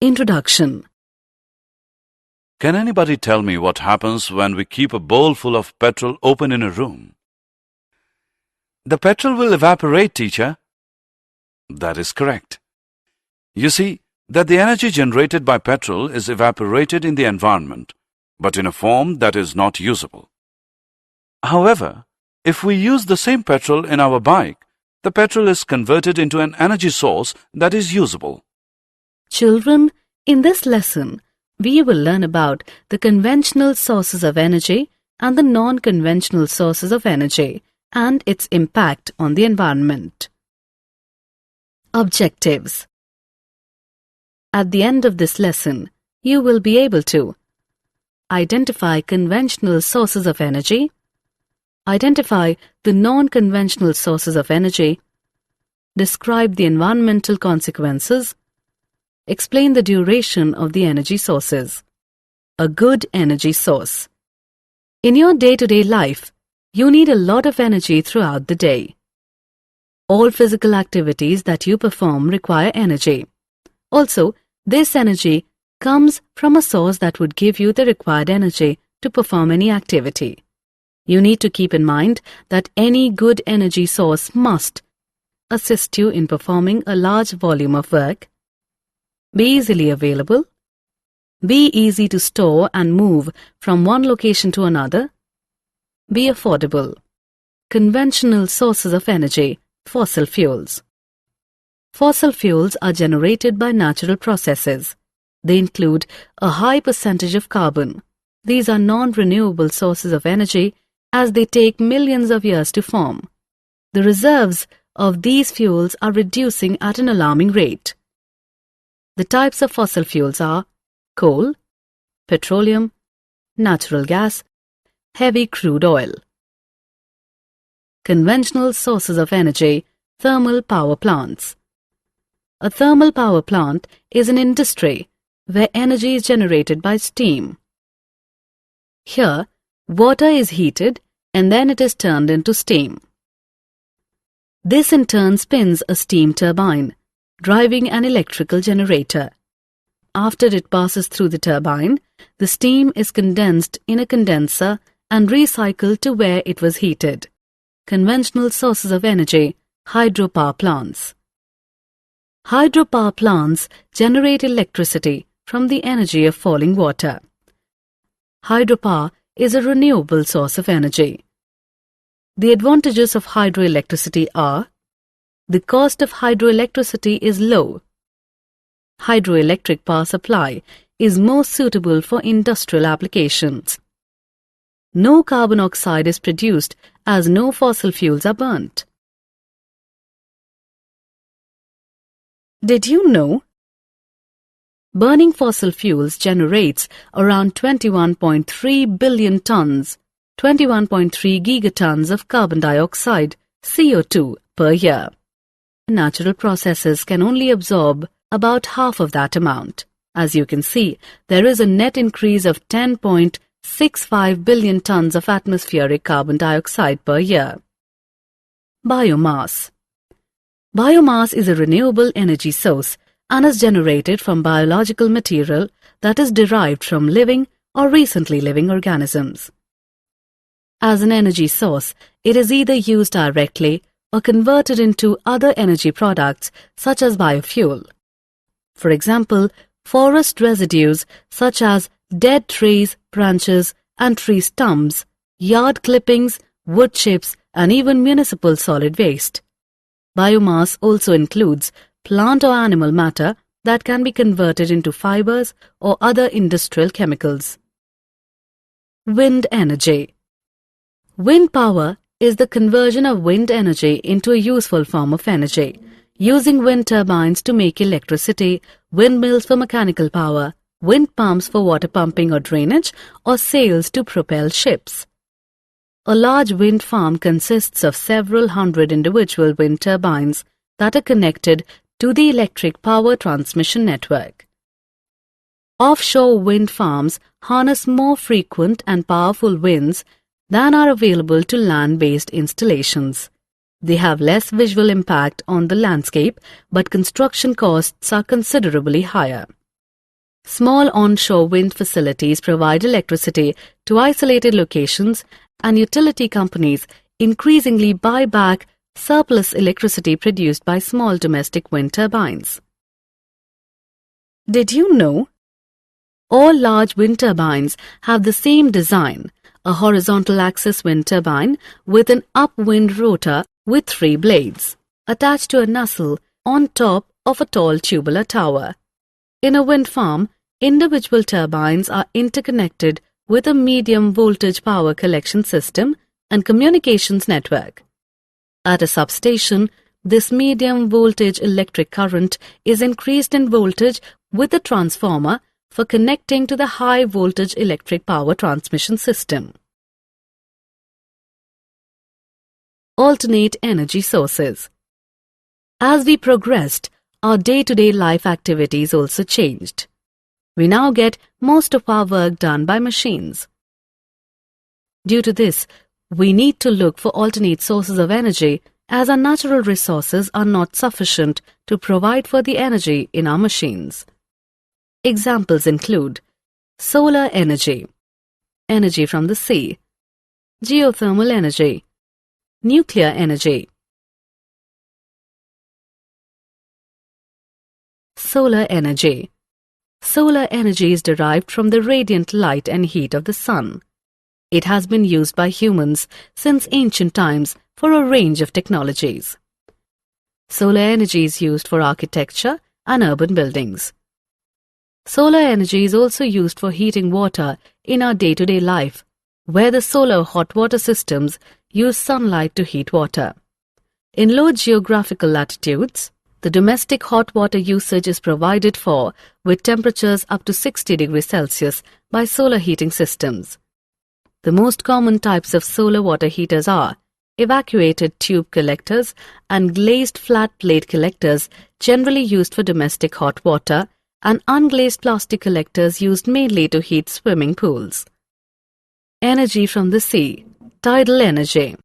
Introduction. Can anybody tell me what happens when we keep a bowl full of petrol open in a room? The petrol will evaporate, teacher. That is correct. You see that the energy generated by petrol is evaporated in the environment, but in a form that is not usable. However, if we use the same petrol in our bike, the petrol is converted into an energy source that is usable. Children, in this lesson, we will learn about the conventional sources of energy and the non-conventional sources of energy and its impact on the environment. Objectives. At the end of this lesson, you will be able to identify conventional sources of energy, identify the non-conventional sources of energy, describe the environmental consequences, explain the duration of the energy sources. A good energy source. In your day-to-day life, you need a lot of energy throughout the day. All physical activities that you perform require energy. Also, this energy comes from a source that would give you the required energy to perform any activity. You need to keep in mind that any good energy source must assist you in performing a large volume of work, be easily available, be easy to store and move from one location to another, be affordable. Conventional sources of energy, fossil fuels. Fossil fuels are generated by natural processes. They include a high percentage of carbon. These are non-renewable sources of energy as they take millions of years to form. The reserves of these fuels are reducing at an alarming rate. The types of fossil fuels are coal, petroleum, natural gas, heavy crude oil. Conventional sources of energy, thermal power plants. A thermal power plant is an industry where energy is generated by steam. Here, water is heated and then it is turned into steam. This in turn spins a steam turbine, driving an electrical generator. After it passes through the turbine, the steam is condensed in a condenser and recycled to where it was heated. Conventional sources of energy, hydropower plants. Hydropower plants generate electricity from the energy of falling water. Hydropower is a renewable source of energy. The advantages of hydroelectricity are: the cost of hydroelectricity is low. Hydroelectric power supply is more suitable for industrial applications. No carbon dioxide is produced as no fossil fuels are burnt. Did you know? Burning fossil fuels generates around 21.3 billion tons, 21.3 gigatons of carbon dioxide, CO2, per year. Natural processes can only absorb about half of that amount. As you can see, there is a net increase of 10.65 billion tons of atmospheric carbon dioxide per year. Biomass. Biomass is a renewable energy source and is generated from biological material that is derived from living or recently living organisms. As an energy source, it is either used directly or converted into other energy products such as biofuel. For example, forest residues such as dead trees, branches and tree stumps, yard clippings, wood chips and even municipal solid waste. Biomass also includes plant or animal matter that can be converted into fibers or other industrial chemicals. Wind energy. Wind power is the conversion of wind energy into a useful form of energy, using wind turbines to make electricity, windmills for mechanical power, wind pumps for water pumping or drainage, or sails to propel ships. A large wind farm consists of several hundred individual wind turbines that are connected to the electric power transmission network. Offshore wind farms harness more frequent and powerful winds than are available to land-based installations. They have less visual impact on the landscape, but construction costs are considerably higher. Small onshore wind facilities provide electricity to isolated locations, and utility companies increasingly buy back surplus electricity produced by small domestic wind turbines. Did you know? All large wind turbines have the same design, a horizontal axis wind turbine with an upwind rotor with 3 blades attached to a nacelle on top of a tall tubular tower. In a wind farm, individual turbines are interconnected with a medium voltage power collection system and communications network. At a substation, this medium voltage electric current is increased in voltage with the transformer for connecting to the high voltage electric power transmission system. Alternate energy sources. As we progressed, our day-to-day life activities also changed. We now get most of our work done by machines. Due to this, we need to look for alternate sources of energy as our natural resources are not sufficient to provide for the energy in our machines. Examples include solar energy, energy from the sea, geothermal energy, nuclear energy. Solar energy. Solar energy is derived from the radiant light and heat of the sun. It has been used by humans since ancient times for a range of technologies. Solar energy is used for architecture and urban buildings. Solar energy is also used for heating water in our day-to-day life, where the solar hot water systems use sunlight to heat water. In low geographical latitudes, the domestic hot water usage is provided for with temperatures up to 60 degrees Celsius by solar heating systems. The most common types of solar water heaters are evacuated tube collectors and glazed flat plate collectors, generally used for domestic hot water, and unglazed plastic collectors used mainly to heat swimming pools. Energy from the sea. Tidal energy.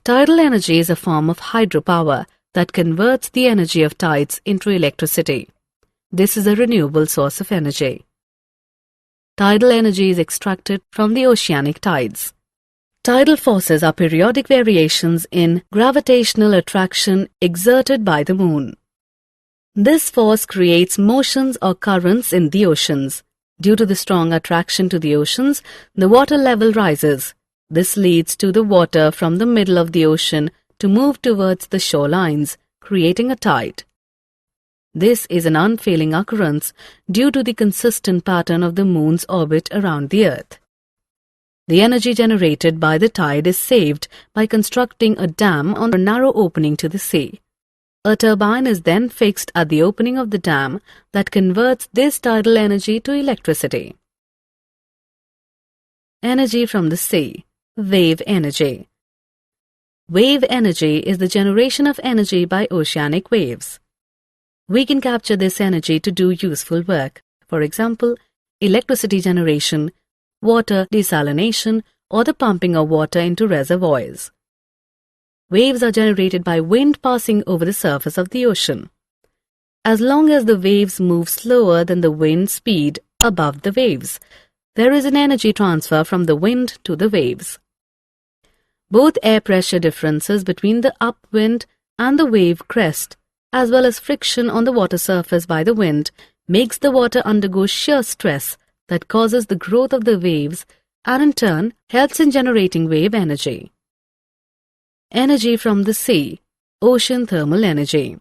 Tidal energy is a form of hydropower that converts the energy of tides into electricity. This is a renewable source of energy. Tidal energy is extracted from the oceanic tides. Tidal forces are periodic variations in gravitational attraction exerted by the moon. This force creates motions or currents in the oceans. Due to the strong attraction to the oceans, the water level rises. This leads to the water from the middle of the ocean to move towards the shorelines, creating a tide. This is an unfailing occurrence due to the consistent pattern of the moon's orbit around the Earth. The energy generated by the tide is saved by constructing a dam on a narrow opening to the sea. A turbine is then fixed at the opening of the dam that converts this tidal energy to electricity. Energy from the sea. Wave energy. Wave energy is the generation of energy by oceanic waves. We can capture this energy to do useful work, for example, electricity generation, water desalination, or the pumping of water into reservoirs. Waves are generated by wind passing over the surface of the ocean. As long as the waves move slower than the wind speed above the waves, there is an energy transfer from the wind to the waves. Both air pressure differences between the upwind and the wave crest, as well as friction on the water surface by the wind, makes the water undergo shear stress that causes the growth of the waves and in turn helps in generating wave energy. Energy from the sea. Ocean thermal energy.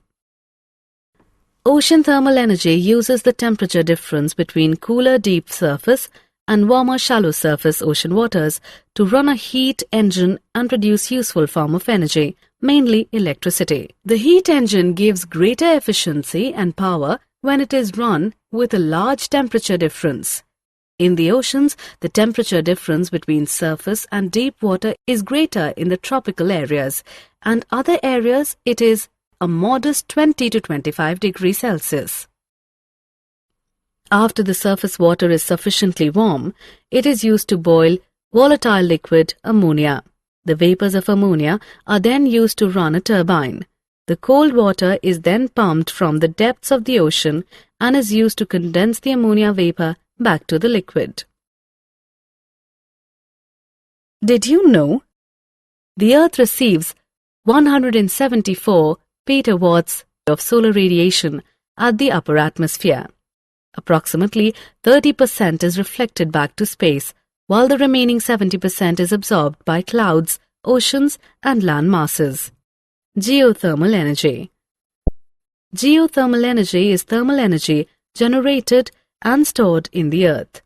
Ocean thermal energy uses the temperature difference between cooler deep surface and warmer shallow surface ocean waters to run a heat engine and produce useful form of energy, mainly electricity. The heat engine gives greater efficiency and power when it is run with a large temperature difference. In the oceans, the temperature difference between surface and deep water is greater in the tropical areas, and other areas it is a modest 20 to 25 degrees Celsius. After the surface water is sufficiently warm, it is used to boil volatile liquid ammonia. The vapors of ammonia are then used to run a turbine. The cold water is then pumped from the depths of the ocean and is used to condense the ammonia vapor back to the liquid. Did you know? The Earth receives 174 petawatts of solar radiation at the upper atmosphere. Approximately 30% is reflected back to space, while the remaining 70% is absorbed by clouds, oceans, and land masses. Geothermal energy. Geothermal energy is thermal energy generated and stored in the earth.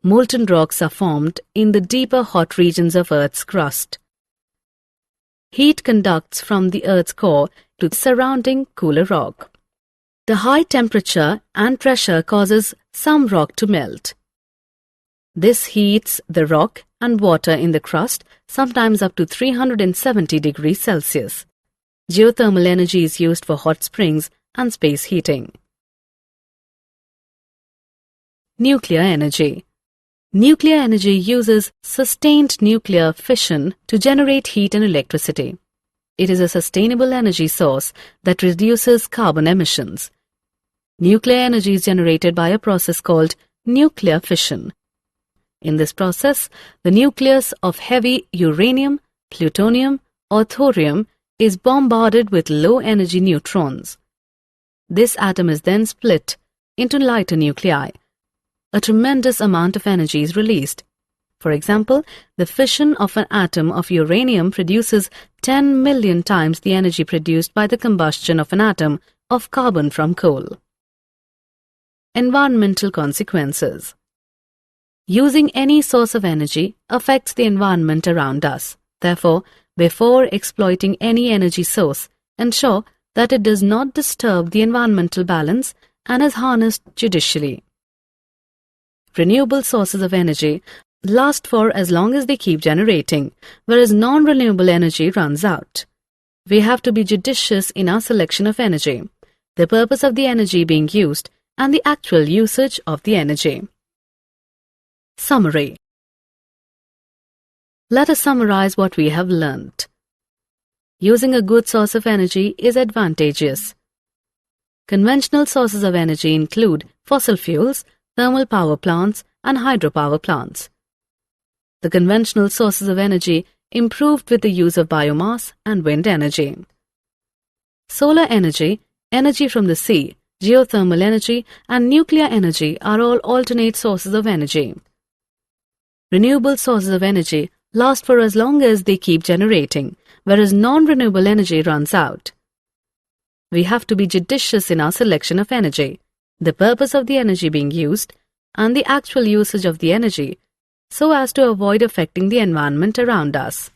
Molten rocks are formed in the deeper hot regions of Earth's crust. Heat conducts from the Earth's core to the surrounding cooler rock. The high temperature and pressure causes some rock to melt. This heats the rock and water in the crust, sometimes up to 370 degrees Celsius. Geothermal energy is used for hot springs and space heating. Nuclear energy. Nuclear energy uses sustained nuclear fission to generate heat and electricity. It is a sustainable energy source that reduces carbon emissions. Nuclear energy is generated by a process called nuclear fission. In this process, the nucleus of heavy uranium, plutonium, or thorium is bombarded with low-energy neutrons. This atom is then split into lighter nuclei. A tremendous amount of energy is released. For example, the fission of an atom of uranium produces 10 million times the energy produced by the combustion of an atom of carbon from coal. Environmental consequences. Using any source of energy affects the environment around us. Therefore, before exploiting any energy source, ensure that it does not disturb the environmental balance and is harnessed judicially. Renewable sources of energy last for as long as they keep generating, whereas non-renewable energy runs out. We have to be judicious in our selection of energy, the purpose of the energy being used, and the actual usage of the energy. Summary. Let us summarize what we have learnt. Using a good source of energy is advantageous. Conventional sources of energy include fossil fuels, thermal power plants, and hydropower plants. The conventional sources of energy improved with the use of biomass and wind energy. Solar energy, energy from the sea, geothermal energy, and nuclear energy are all alternate sources of energy. Renewable sources of energy last for as long as they keep generating, whereas non-renewable energy runs out. We have to be judicious in our selection of energy, the purpose of the energy being used, and the actual usage of the energy, so as to avoid affecting the environment around us.